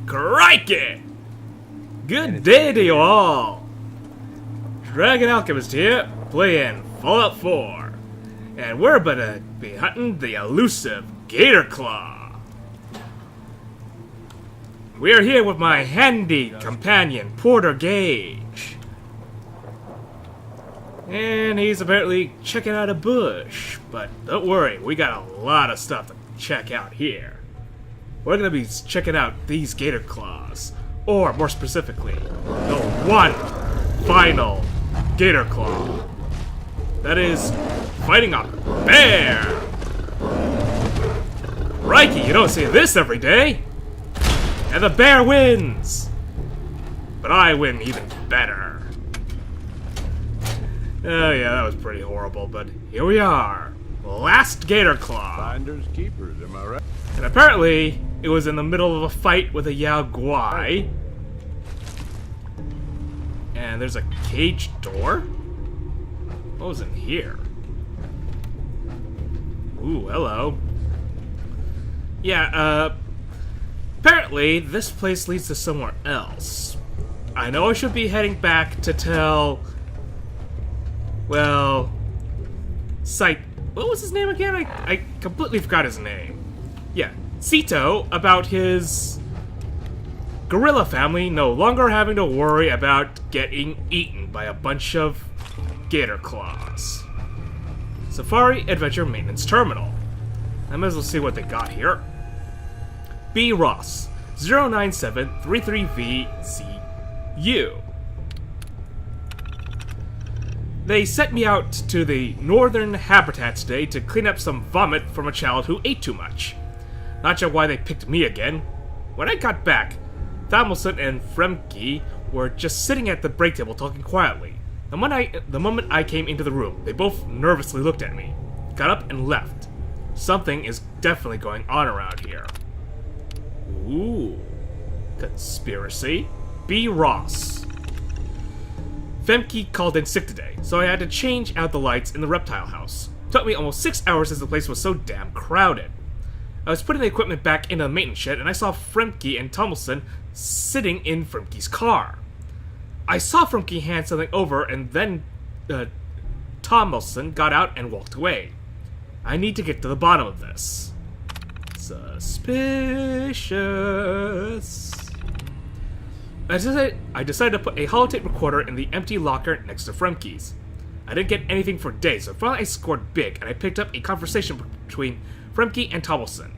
Crikey! Good day to you all! Dragon Alchemist here, playing Fallout 4. And we're about to be hunting the elusive Gator Claw. We are here with my handy companion, Porter Gage. And he's apparently checking out a bush. But don't worry, we got a lot of stuff to check out here. We're gonna be checking out these Gator Claws. Or, more specifically, the one final Gator Claw. That is, fighting a bear! Crikey, you don't see this every day! And the bear wins! But I win even better. Oh yeah, that was pretty horrible, but here we are. Last Gator Claw. Finders keepers, am I right? And apparently, it was in the middle of a fight with a Yao Guai. And there's a cage door? What was in here? Ooh, hello. Yeah, apparently, this place leads to somewhere else. I know I should be heading back to tell... Well... What was his name again? I completely forgot his name. Yeah, Sito, about his gorilla family no longer having to worry about getting eaten by a bunch of Gator Claws. Safari Adventure Maintenance Terminal. I might as well see what they got here. B. Ross, 09733VCU. They sent me out to the northern habitat today to clean up some vomit from a child who ate too much. Not sure why they picked me again. When I got back, Thamilson and Fremke were just sitting at the break table talking quietly. The moment I came into the room, they both nervously looked at me, got up and left. Something is definitely going on around here. Ooh. Conspiracy. B. Ross. Femke called in sick today, so I had to change out the lights in the reptile house. Took me almost 6 hours as the place was so damn crowded. I was putting the equipment back into the maintenance shed and I saw Fremke and Tomlinson sitting in Fremke's car. I saw Fremke hand something over and then Tomlinson got out and walked away. I need to get to the bottom of this. Suspicious. I decided to put a holotape recorder in the empty locker next to Fremke's. I didn't get anything for days, so finally I scored big, and I picked up a conversation between Fremke and Tomlinson.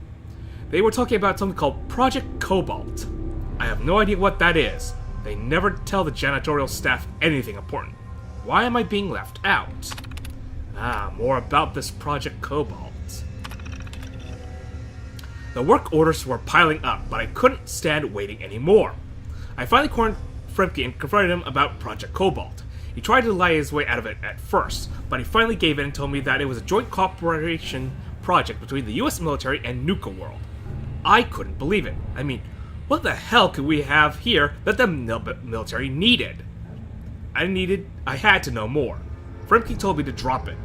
They were talking about something called Project Cobalt. I have no idea what that is. They never tell the janitorial staff anything important. Why am I being left out? More about this Project Cobalt. The work orders were piling up, but I couldn't stand waiting anymore. I finally cornered Fremke and confronted him about Project Cobalt. He tried to lie his way out of it at first, but he finally gave in and told me that it was a joint cooperation project between the US military and Nuka-World. I couldn't believe it. I mean, what the hell could we have here that the military needed? I had to know more. Fremke told me to drop it,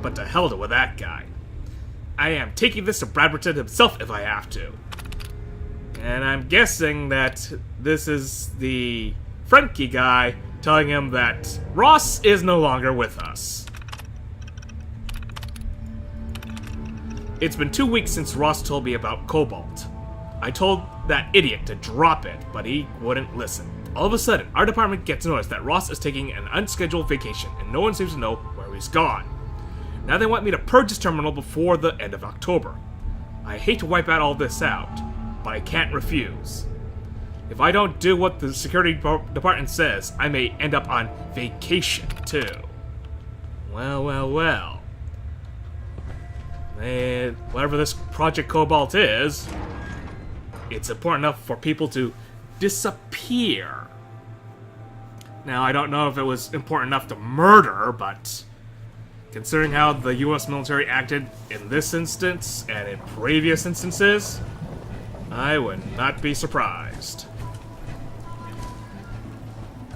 but to hell with that guy. I am taking this to Bradberton himself if I have to. And I'm guessing that this is the Fremke guy telling him that Ross is no longer with us. It's been 2 weeks since Ross told me about Cobalt. I told that idiot to drop it, but he wouldn't listen. All of a sudden, our department gets notice that Ross is taking an unscheduled vacation, and no one seems to know where he's gone. Now they want me to purge this terminal before the end of October. I hate to wipe all this out, but I can't refuse. If I don't do what the security department says, I may end up on vacation, too. Well. And whatever this Project Cobalt is, it's important enough for people to disappear. Now, I don't know if it was important enough to murder, but considering how the US military acted in this instance and in previous instances, I would not be surprised.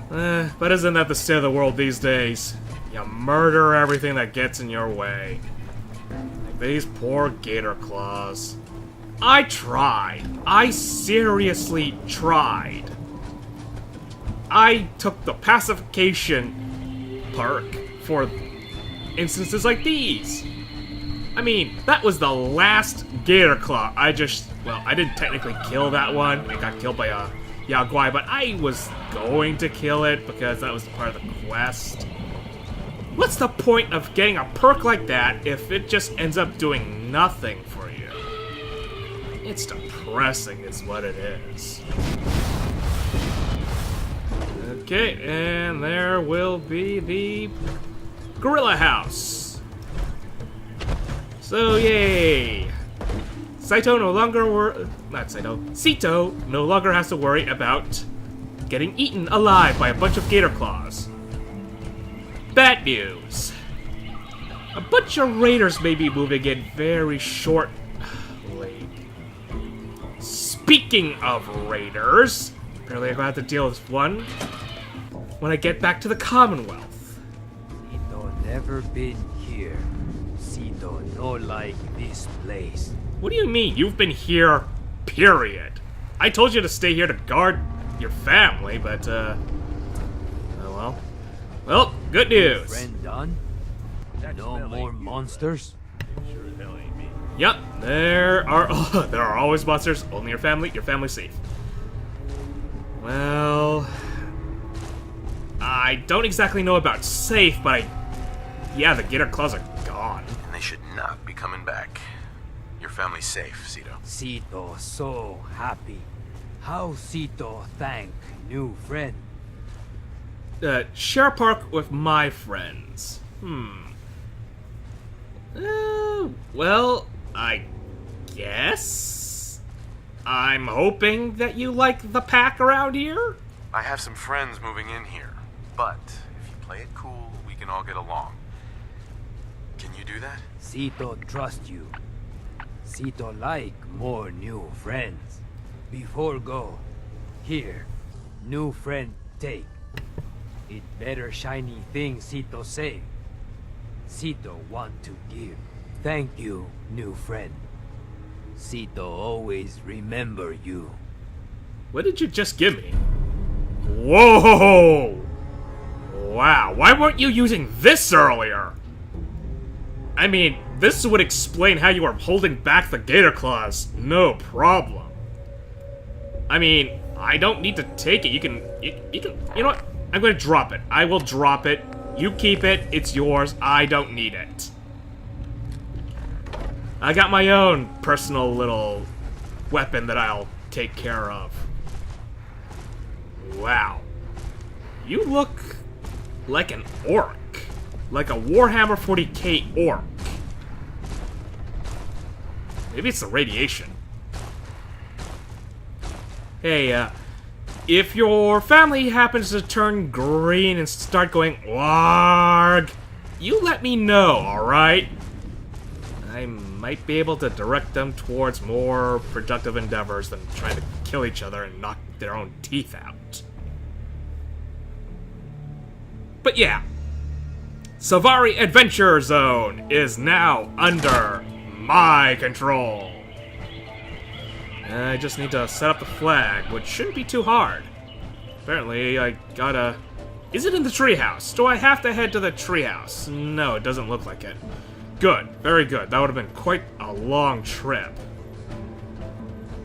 But isn't that the state of the world these days? You murder everything that gets in your way. Like these poor Gator Claws. I tried. I seriously tried. I took the pacification perk for instances like these. I mean, that was the last Gator Claw. I didn't technically kill that one. It got killed by a Yaguai, but I was going to kill it because that was part of the quest. What's the point of getting a perk like that if it just ends up doing nothing for you? It's depressing is what it is. Okay, and there will be the Gorilla House. So, yay! Sito no longer has to worry about getting eaten alive by a bunch of gator claws. Bad news. A bunch of raiders may be moving in very shortly. Speaking of raiders, apparently I'm going to have to deal with one when I get back to the Commonwealth. Sito never been here. Sito no like this place. What do you mean? You've been here, period. I told you to stay here to guard your family, but, oh well. Well, good news. Friend done? No more monsters? Yep, there are always monsters. Only your family's safe. Well, I don't exactly know about safe, but yeah, the gator claws are gone. And they should not be coming back. Your family's safe, Sito. Sito so happy. How Sito thank new friend? Share a park with my friends. Well, I guess? I'm hoping that you like the pack around here? I have some friends moving in here, but if you play it cool, we can all get along. Can you do that? Sito trust you. Sito like more new friends. Before go, here, new friend take. It better shiny thing Sito say. Sito want to give. Thank you, new friend. Sito always remember you. What did you just give me? Whoa! Wow, why weren't you using this earlier? I mean, this would explain how you were holding back the gator claws. No problem. I mean, I don't need to take it. You know what? I'm gonna drop it. I will drop it. You keep it. It's yours. I don't need it. I got my own personal little weapon that I'll take care of. Wow. You look like an orc. Like a Warhammer 40k orc. Maybe it's the radiation. Hey, if your family happens to turn green and start going warg, you let me know, alright? I might be able to direct them towards more productive endeavors than trying to kill each other and knock their own teeth out. But yeah, Savari Adventure Zone is now under my control. I just need to set up the flag, which shouldn't be too hard. Apparently, I gotta... Is it in the treehouse? Do I have to head to the treehouse? No, it doesn't look like it. Good. Very good. That would have been quite a long trip.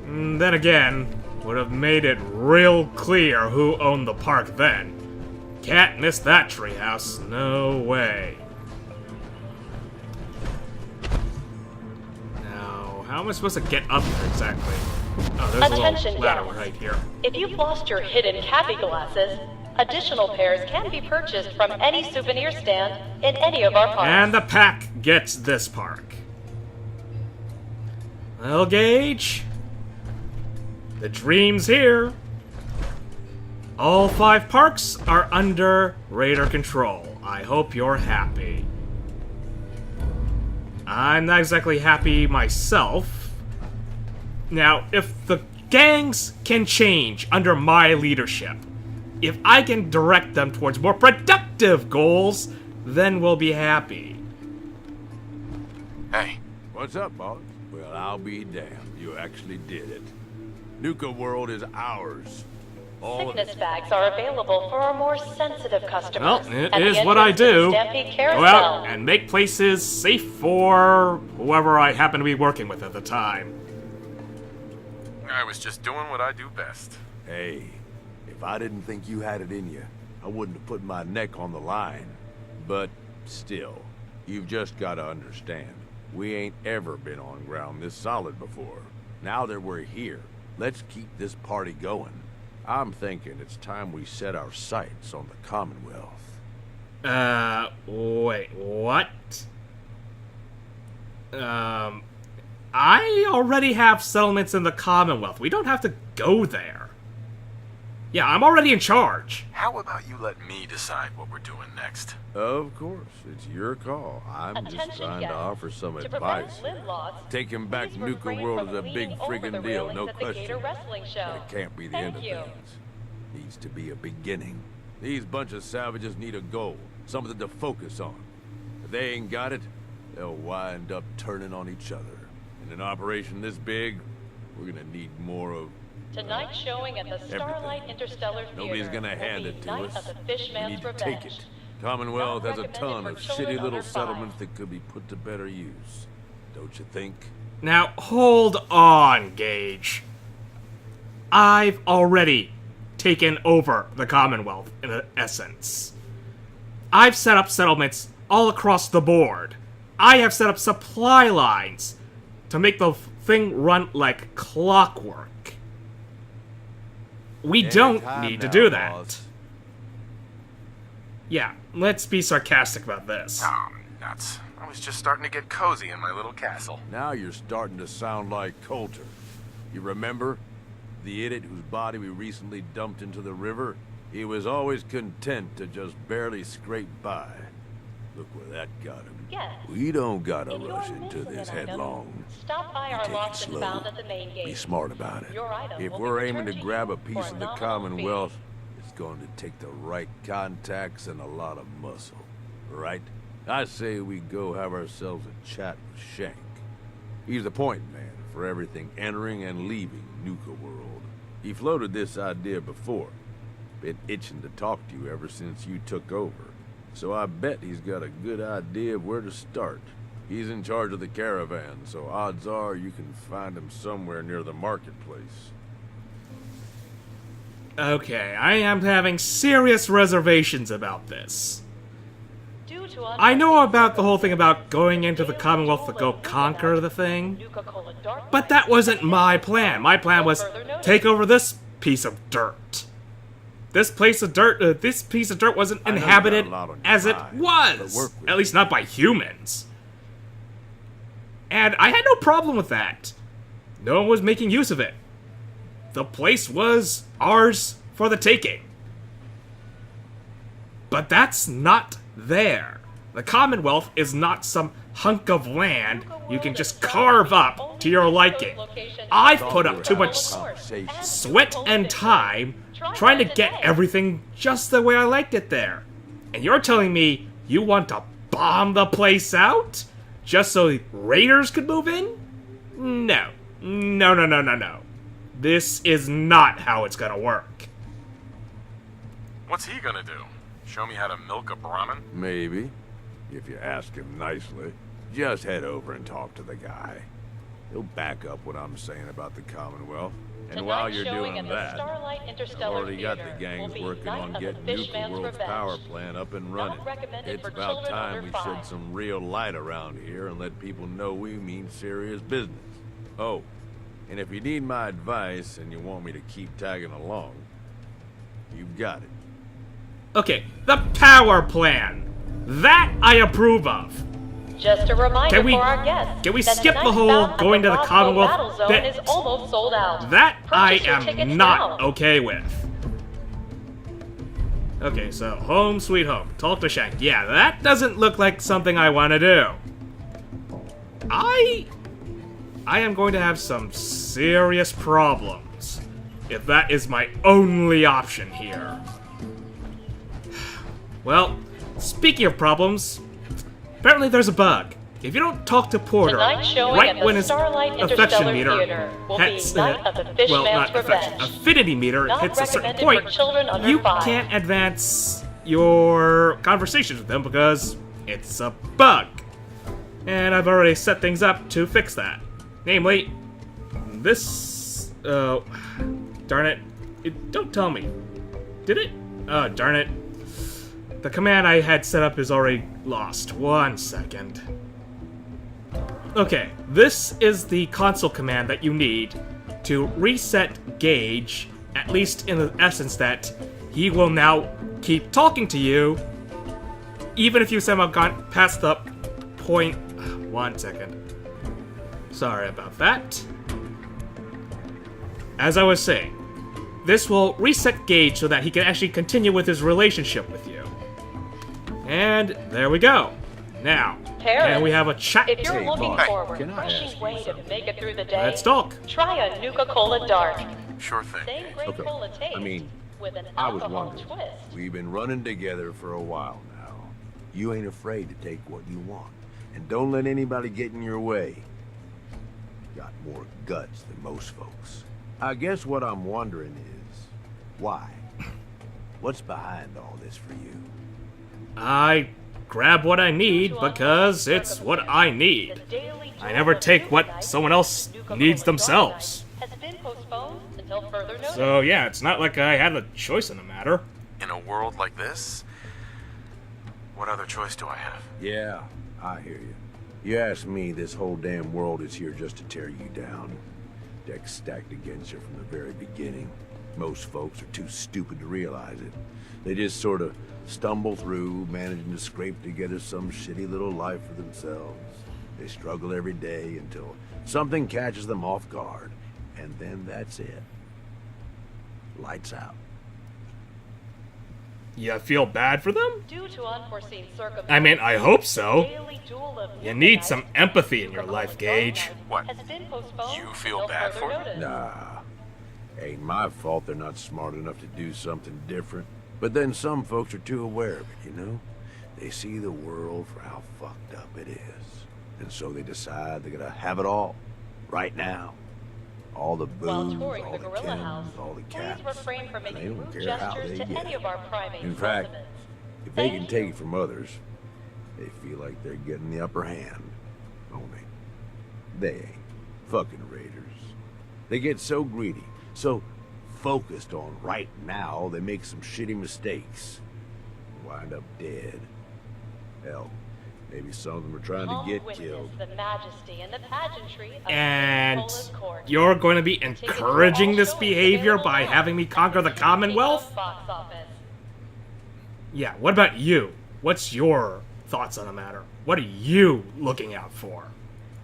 Then again, would have made it real clear who owned the park then. Can't miss that treehouse. No way. Now, how am I supposed to get up there exactly? Oh, there's Attention, a little ladder guests. right here. If you've lost your hidden cappy glasses, additional pairs can be purchased from any souvenir stand in any of our parks. And the pack gets this park. Well, Gage, the dream's here. All 5 parks are under Raider control. I hope you're happy. I'm not exactly happy myself. Now, if the gangs can change under my leadership, if I can direct them towards more productive goals, then we'll be happy. Hey, What's up, boss? Well, I'll be damned. You actually did it. Nuka-World is ours. All of Sickness it. bags are available for our more sensitive customers. Well, it at the is what I entrance to the do. Stampede Go Carousel. out and make places safe for whoever I happen to be working with at the time. I was just doing what I do best. Hey, if I didn't think you had it in you, I wouldn't have put my neck on the line. But still, you've just got to understand, we ain't ever been on ground this solid before. Now that we're here, let's keep this party going. I'm thinking it's time we set our sights on the Commonwealth. Wait, what? I already have settlements in the Commonwealth. We don't have to go there. Yeah, I'm already in charge. How about you let me decide what we're doing next? Of course, it's your call. I'm just Attention trying guests. to offer some To advice. prevent lid loss, Taking back please refrain Nuka-World from is a big leaning over friggin' the deal, railings no at the Gator question. Wrestling Show. But it can't be the Thank end of you. things. Needs to be a beginning. These bunch of savages need a goal, something to focus on. If they ain't got it, they'll wind up turning on each other. In an operation this big, we're gonna need more of Tonight's showing at the Starlight Interstellar Theater. Nobody's gonna will hand be it to Night us. of the We Fishman's need to Revenge. take it. Commonwealth Not has a recommended ton of for children shitty little under 5. settlements that could be put to better use. Don't you think? Now, hold on, Gage. I've already taken over the Commonwealth, in essence. I've set up settlements all across the board. I have set up supply lines to make the thing run like clockwork. We don't Anytime need to now, do that. boss. Yeah, let's be sarcastic about this. Oh, nuts. I was just starting to get cozy in my little castle. Now you're starting to sound like Coulter. You remember? The idiot whose body we recently dumped into the river? He was always content to just barely scrape by. Look where that got him. Yes. We don't gotta In your rush into missing this an item, headlong. Stop by our Take it lost and slow. found at the main gate. Be smart about it. Your item If will be we're aiming returned to to grab you a piece for of the nominal Commonwealth, it's going to take the right contacts and a lot of muscle. Right? I say we go have ourselves a chat with Shank. He's the point man for everything entering and leaving Nuka-World. He floated this idea before. Been itching to talk to you ever since you took over. So I bet he's got a good idea of where to start. He's in charge of the caravan, so odds are you can find him somewhere near the marketplace. Okay, I am having serious reservations about this. Due to I know unforeseen about the whole thing about going into the circumstances, Commonwealth to go Nuka-Cola conquer the thing, Nuka-Cola Dark but that wasn't my plan. My plan was take over this piece of dirt. This piece of dirt wasn't I know you got inhabited a lot on your as it mind, was. but work with At least not by humans. And I had no problem with that. No one was making use of it. The place was ours for the taking. But that's not there. The Commonwealth is not some hunk of land you can just carve up to your liking. I've put up too much sweat and time trying to get everything just the way I liked it there. And you're telling me you want to bomb the place out? Just so raiders could move in? No. No. This is not how it's gonna work. What's he gonna do? Show me how to milk a Brahmin? Maybe. If you ask him nicely. Just head over and talk to the guy. He'll back up what I'm saying about the Commonwealth. And while you're doing that, I've already got the gangs working on getting Nuka-World's power plant up and running. It's about time we shed some real light around here and let people know we mean serious business. Oh, and if you need my advice and you want me to keep tagging along, you've got it. Okay, the power plan. That I approve of. Just a reminder Can we- for our guests. can we that skip the tonight's whole bout at going to the Roscoe Commonwealth Battle Zone bit? is almost sold out. That I Purchase your tickets am not now. okay with. Okay, so home sweet home. Talk to Shank. Yeah, that doesn't look like something I want to do. I am going to have some serious problems if that is my only option here. Well, speaking of problems, apparently there's a bug. If you don't talk to Porter Tonight's showing right at the when his Starlight affection Interstellar meter Theater will hits be Night of the Fishman's Revenge. affinity meter Not hits a certain recommended point, for children under you 5. can't advance your conversations with them because it's a bug. And I've already set things up to fix that. Namely, this... darn it. Don't tell me. Did it? Oh, darn it. The command I had set up is already lost. 1 second. Okay, this is the console command that you need to reset Gage, at least in the essence that he will now keep talking to you, even if you somehow gone past the point. 1 second. Sorry about that. As I was saying, this will reset Gage so that he can actually continue with his relationship with you. And there we go. Now, can we have a chat? If you're Hey, looking boss, for a can I refreshing ask you way to something? make it through the day, Let's talk. try a Nuka-Cola Dark. Sure thing. Same Gage. great Okay. cola taste I mean, with an I was alcohol wondering. twist. We've been running together for a while now. You ain't afraid to take what you want. And don't let anybody get in your way. Got more guts than most folks. I guess what I'm wondering is, why? What's behind all this for you? I grab what I need because it's what I need. I never take what someone else needs themselves. Has been postponed until further notice. So yeah, it's not like I had a choice in the matter. In a world like this, what other choice do I have? Yeah, I hear you. You ask me, this whole damn world is here just to tear you down. Deck's stacked against you from the very beginning. Most folks are too stupid to realize it. They just sort of stumble through, managing to scrape together some shitty little life for themselves. They struggle every day until something catches them off guard, and then that's it. Lights out. You feel bad for them? Due to unforeseen circumstances, I mean, I hope so. daily duel of You Nuka need Night, some empathy in your Nuka-Cola life, Dark Gage. Night, What? has been postponed You feel until bad further for me? notice. Nah, ain't my fault they're not smart enough to do something different. But then some folks are too aware of it, you know? They see the world for how fucked up it is. And so they decide they're gonna have it all, right now. All the While booze, touring all the the Gorilla House, Kims, all the please cats. refrain from They making don't rude care how gestures they to get any it. of our primate In fact, residents. if they Thank can take you. it from others, they feel like they're getting the upper hand. Only they ain't. Fucking raiders. They get so greedy, so focused on right now, they make some shitty mistakes. Wind up dead. Hell, maybe some of them are trying Come to get witness killed. the majesty and the pageantry of And Nuka-Cola's court. you're going to be Tickets are encouraging all this showings behavior available by now having me at conquer the the Commonwealth? box office. Yeah, what about you? What's your thoughts on the matter? What are you looking out for?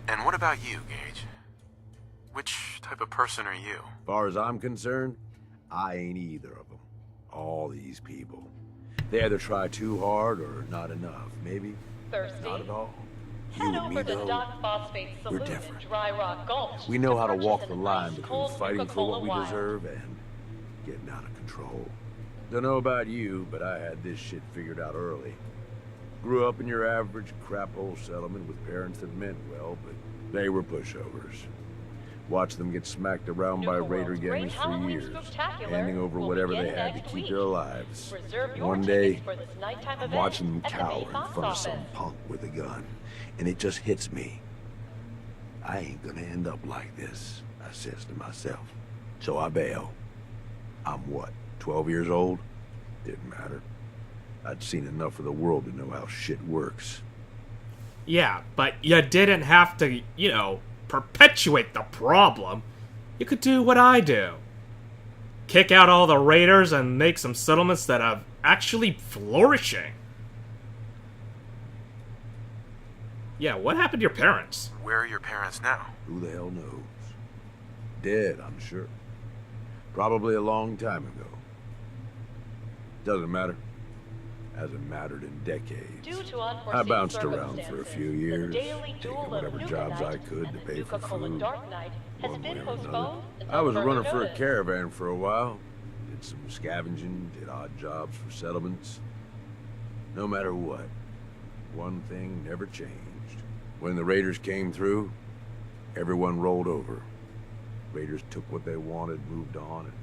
And what about you, Gage? Which type of person are you? As far as I'm concerned, I ain't either of them. All these people. They either try too hard or not enough. Maybe Thirsty? not at all. You Head and me, over to though, Doc Phosphate's we're Saloon in different. Dry Rock Gulch. we know how to purchase walk an the line between ice-cold fighting for Nuka-Cola what we Wild. deserve and getting out of control. Don't know about you, but I had this shit figured out early. Grew up in your average crap-hole settlement with parents that meant well, but they were pushovers. Watched them get smacked around by Nuka-World's raider Great gangs for Halloween years, Spooktacular handing over will whatever they begin had to next keep week. their lives. Reserve your One tickets day, for this nighttime I'm event watching them at the cower main in box front of some office. punk with a gun, and it just hits me. I ain't gonna end up like this, I says to myself. So I bail. I'm what, 12 years old? Didn't matter. I'd seen enough of the world to know how shit works. Yeah, but you didn't have to, perpetuate the problem. You could do what I do. Kick out all the raiders and make some settlements that are actually flourishing. Yeah, what happened to your parents? Where are your parents now? Who the hell knows? Dead, I'm sure. Probably a long time ago. Doesn't matter. Hasn't mattered in decades. Due to unforeseen I bounced around for a few circumstances, years, the daily taking duel of whatever Nuka jobs Night I could and to the pay for Nuka-Cola food, Dark Night has one been way or another. postponed until I was further running for a notice. caravan for a while. Did some scavenging, did odd jobs for settlements. No matter what, one thing never changed. When the raiders came through, everyone rolled over. Raiders took what they wanted, moved on, and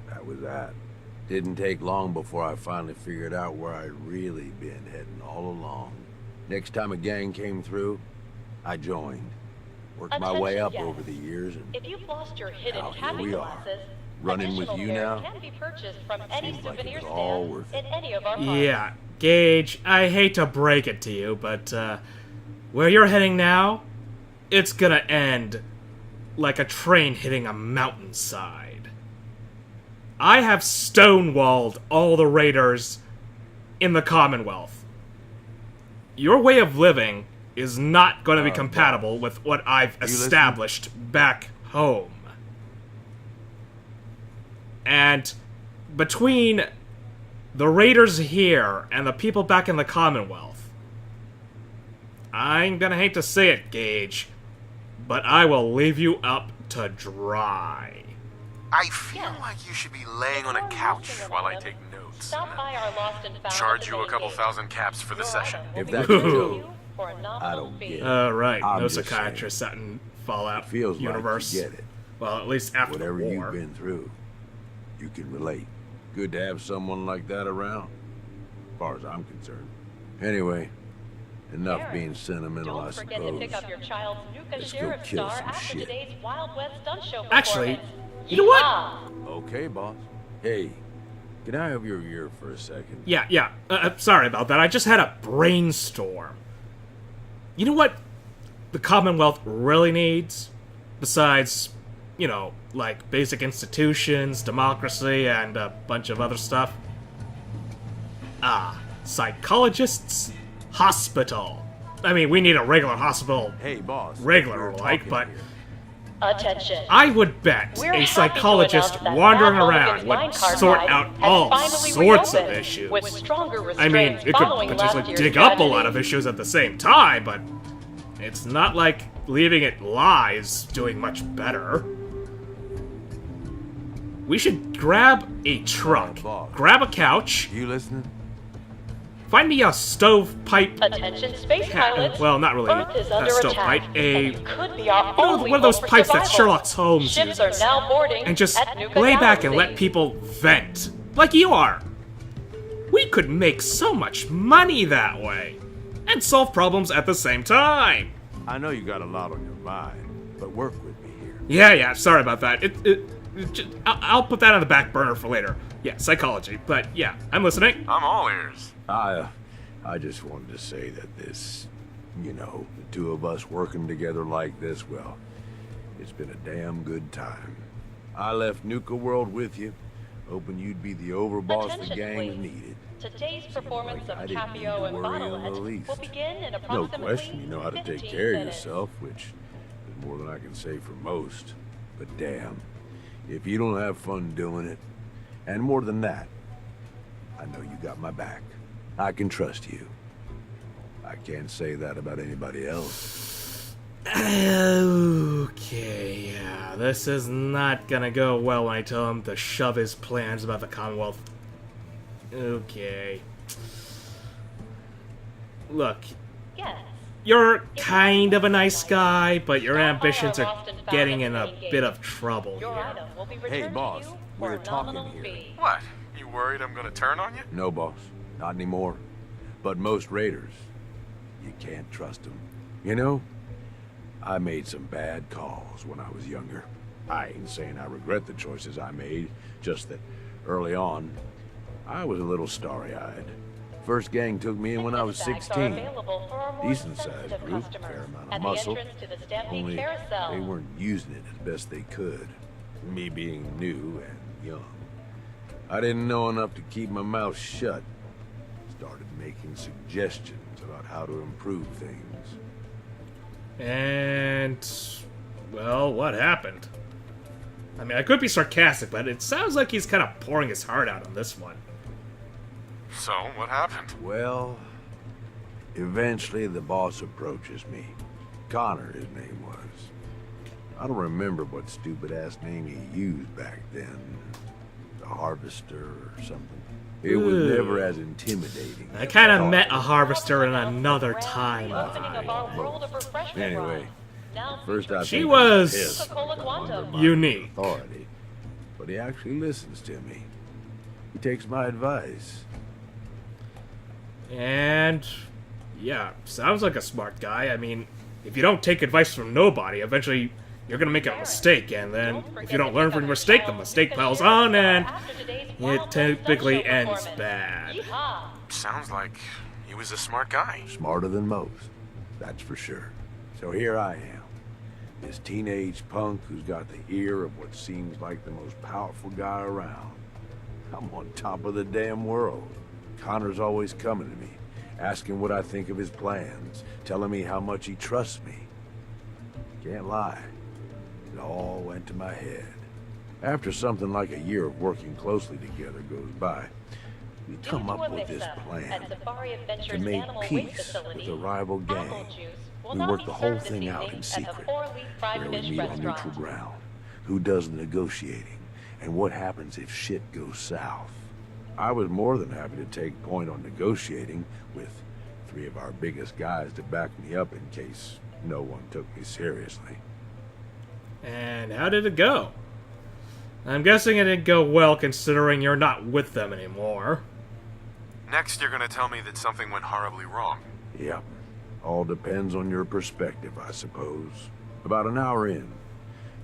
that was that. Didn't take long before I finally figured out where I'd really been heading all along. Next time a gang came through, I joined. Worked my way up over the years, and if you've lost your hidden now here capping we are, glasses, running with you additional now. pairs can be purchased from any Seems like it souvenir was all stand worth in it. any of our parks. Yeah, Gage, I hate to break it to you, but where you're heading now, it's gonna end like a train hitting a mountainside. I have stonewalled all the raiders in the Commonwealth. Your way of living is not going to be compatible with what I've established back home. And between the raiders here and the people back in the Commonwealth, I'm gonna hate to say it, Gage, but I will leave you up to dry. I feel like you should be laying on a couch while I take notes. Stop by our Lost and Found Charge at you the a couple main gate. thousand caps for the Your session. item will If be that's returned to true, you for a nominal I don't fee. get it. Right, I'm no just psychiatrist out in Fallout Feels universe. like you get it. Well, at least after Whatever the you've war. been through, you can relate. Good to have someone like that around, as far as I'm concerned. Anyway, enough Aaron, being sentimental, I Don't forget to suppose. pick up your child's Nuka Let's go Sheriff kill Star some after shit. today's Wild West stunt show Actually, performance. you know what? Yeehaw! Okay, boss. Hey, can I have your ear for a second? Yeah. Sorry about that. I just had a brainstorm. You know what the Commonwealth really needs? Besides, you know, like basic institutions, democracy, and a bunch of other stuff? Psychologists' hospital. I mean, we need a regular hospital, Hey, boss. regular we're like, talking but here. Attention. I would bet We're a happy psychologist to announce that wandering Matt around Mulligan's would minecart sort mine out has all finally sorts of reopened issues. with stronger I mean, restraints it could following last potentially year's dig up a tragedy. lot of issues at the same time, but it's not like leaving it lies doing much better. We should grab a truck, boss. grab a couch, You listening? find me a stovepipe. Attention, space pilots. Well, not really Earth is a under stovepipe, attack, a- and you could be our You know, only one of those hope for pipes that survival. Sherlock Holmes Ships uses. are now boarding And just at Nuka lay back and Galaxy. let people vent. Like you are. We could make so much money that way. And solve problems at the same time. I know you got a lot on your mind, but work with me here. Yeah, sorry about that. I'll put that on the back burner for later. Yeah, psychology. But yeah, I'm listening. I'm all ears. I just wanted to say that this, you know, the two of us working together like this, well, it's been a damn good time. I left Nuka-World with you, hoping you'd be the overboss the Attention, gang please. needed. Today's performance like I of didn't need Capio to and worry in the Bottlehead least. will begin in No approximately question, you know how to take 15 care of minutes. yourself, which is more than I can say for most. But damn, if you don't have fun doing it, and more than that, I know you got my back. I can trust you. I can't say that about anybody else. Okay, yeah, this is not gonna go well when I tell him to shove his plans about the Commonwealth. Okay. Look, Yes. you're kind of a nice guy, but your ambitions are getting in a bit of trouble Your here. item will be Hey, returned boss, to you we're for a talking nominal here. fee. What? You worried I'm gonna turn on you? No, boss. Not anymore. But most raiders, you can't trust them. You know, I made some bad calls when I was younger. I ain't saying I regret the choices I made, just that early on, I was a little starry-eyed. First gang took me in when I was Bags are 16. available for our more Decent-sized sensitive group, customers fair amount of at muscle. the entrance to the Stampede Only Carousel. they weren't using it as best they could. Me being new and young. I didn't know enough to keep my mouth shut. Started making suggestions about how to improve things. And, well, what happened? I mean, I could be sarcastic, but it sounds like he's kind of pouring his heart out on this one. So, what happened? Well, eventually the boss approaches me. Connor, his name was. I don't remember what stupid-ass name he used back then. a harvester or something. It was never as intimidating. I kind of met a harvester in another time. Anyway, at first I She think was he's pissed because I'm under my unique. authority, but he actually listens to me. He takes my advice. And yeah, sounds like a smart guy. I mean, if you don't take advice from nobody, eventually you're gonna make a mistake, and then if you don't learn from your mistake, the mistake piles on, and it typically ends bad. Sounds like he was a smart guy. Smarter than most, that's for sure. So here I am, this teenage punk who's got the ear of what seems like the most powerful guy around. I'm on top of the damn world. Connor's always coming to me, asking what I think of his plans, telling me how much he trusts me. Can't lie, it all went to my head. After something like a year of working closely together goes by, we come up with this plan to make peace with a rival gang. We work the whole thing out in secret, where we meet on neutral ground, who does the negotiating, and what happens if shit goes south. I was more than happy to take point on negotiating with 3 of our biggest guys to back me up in case no one took me seriously. And how did it go? I'm guessing it didn't go well considering you're not with them anymore. Next, you're gonna tell me that something went horribly wrong. Yep. All depends on your perspective, I suppose. About an hour in,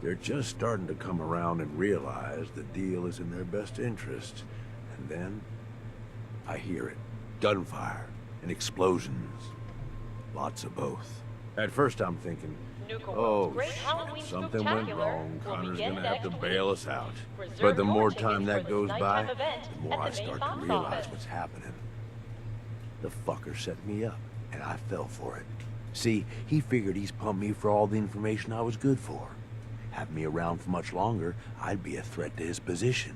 they're just starting to come around and realize the deal is in their best interest. And then, I hear it. Gunfire and explosions. Lots of both. At first I'm thinking, oh shit, something went wrong. Connor's gonna have to bail us out. But the more time that goes by, the more I start to realize what's happening. The fucker set me up, and I fell for it. See, he figured he's pumped me for all the information I was good for. Have me around for much longer, I'd be a threat to his position.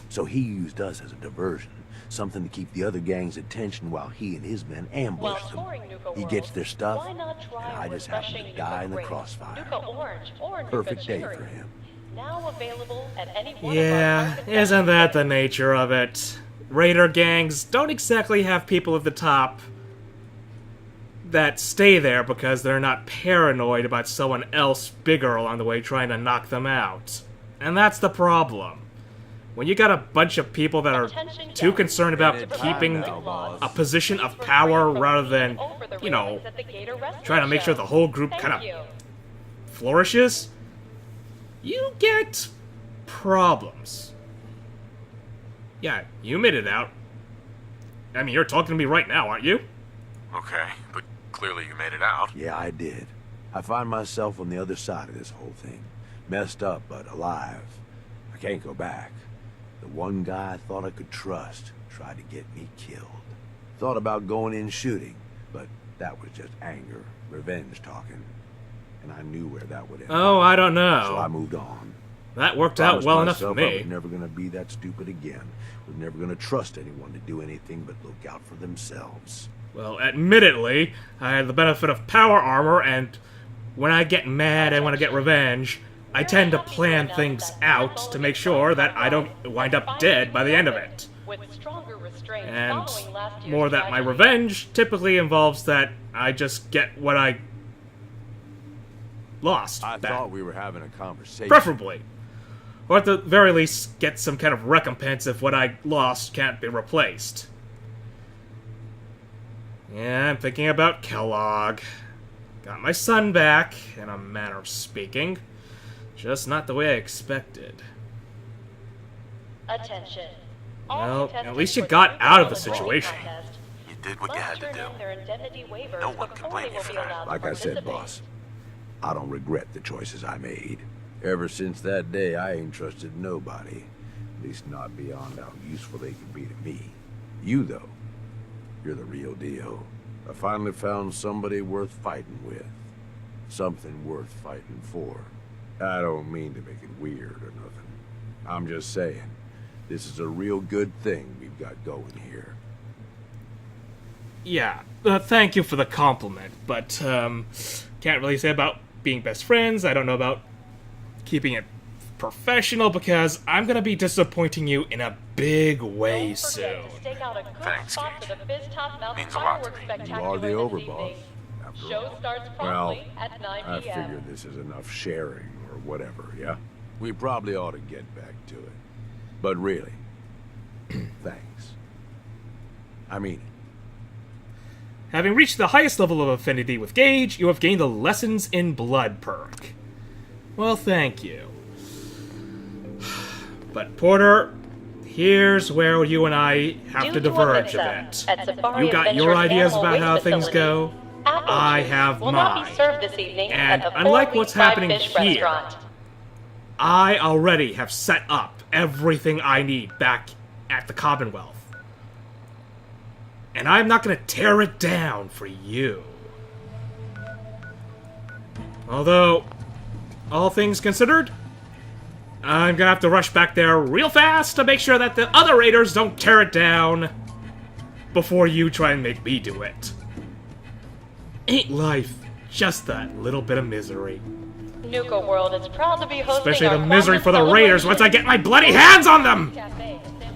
So he used us as a diversion, something to keep the other gang's attention while he and his men ambush them. He gets their stuff, and I just happen to die in the crossfire. Perfect day for him. Yeah, isn't that the nature of it? Raider gangs don't exactly have people at the top that stay there because they're not paranoid about someone else bigger along the way trying to knock them out. And that's the problem. When you got a bunch of people that are too concerned about keeping a position of power rather than, you know, trying to make sure the whole group kind of flourishes, you get problems. Yeah, you made it out. I mean, you're talking to me right now, aren't you? Okay, but clearly you made it out. Yeah, I did. I find myself on the other side of this whole thing. Messed up, but alive. I can't go back. The one guy I thought I could trust tried to get me killed. Thought about going in shooting, but that was just anger, revenge talking. And I knew where that would end. Oh, I don't know. So I moved on. That worked out well enough for I me. was never going to be that stupid again. Was never going to trust anyone to do anything but look out for themselves. Well, admittedly, I had the benefit of power armor, and when I get mad and want to get revenge, I tend to plan things out to make sure that I don't wind up dead by the end of it. And more that my revenge typically involves that I just get what I lost I back. thought we were having a conversation. Preferably. Or at the very least, get some kind of recompense if what I lost can't be replaced. Yeah, I'm thinking about Kellogg. Got my son back, in a manner of speaking. Just not the way I expected. Attention. Well, at least you got out of the situation. You did what you had to do. No one can blame you for that. Like I said, boss, I don't regret the choices I made. Ever since that day, I ain't trusted nobody. At least not beyond how useful they can be to me. You, though, you're the real deal. I finally found somebody worth fighting with. Something worth fighting for. I don't mean to make it weird or nothing. I'm just saying, this is a real good thing we've got going here. Yeah, thank you for the compliment, but, can't really say about being best friends. I don't know about keeping it professional because I'm gonna be disappointing you in a big way Don't soon. forget to stake out a good Thanks, spot Gage. for the Fizz Top Mountain Means a lot to fireworks me. spectacular You are the this overboss, evening. after Show all. starts Well, promptly at 9 I p.m. figure this is enough sharing, or whatever, yeah? We probably ought to get back to it. But really, thanks. I mean it. Having reached the highest level of affinity with Gage, you have gained the Lessons in Blood perk. Well, thank you. But Porter, here's where you and I have Due to a diverge a mix-up bit. at Safari You got your Adventures ideas Animal about Waste how things Facility. go. Apple I juice have will not mine. be served this evening And at a unlike four-week what's fried happening fish here, restaurant. I already have set up everything I need back at the Commonwealth. And I'm not gonna tear it down for you. Although, all things considered, I'm gonna have to rush back there real fast to make sure that the other raiders don't tear it down before you try and make me do it. Ain't life just that little bit of misery? Nuka-World is proud to be hosting Especially our the misery Columbus for the raiders once I get my bloody hands on them! Cafe in San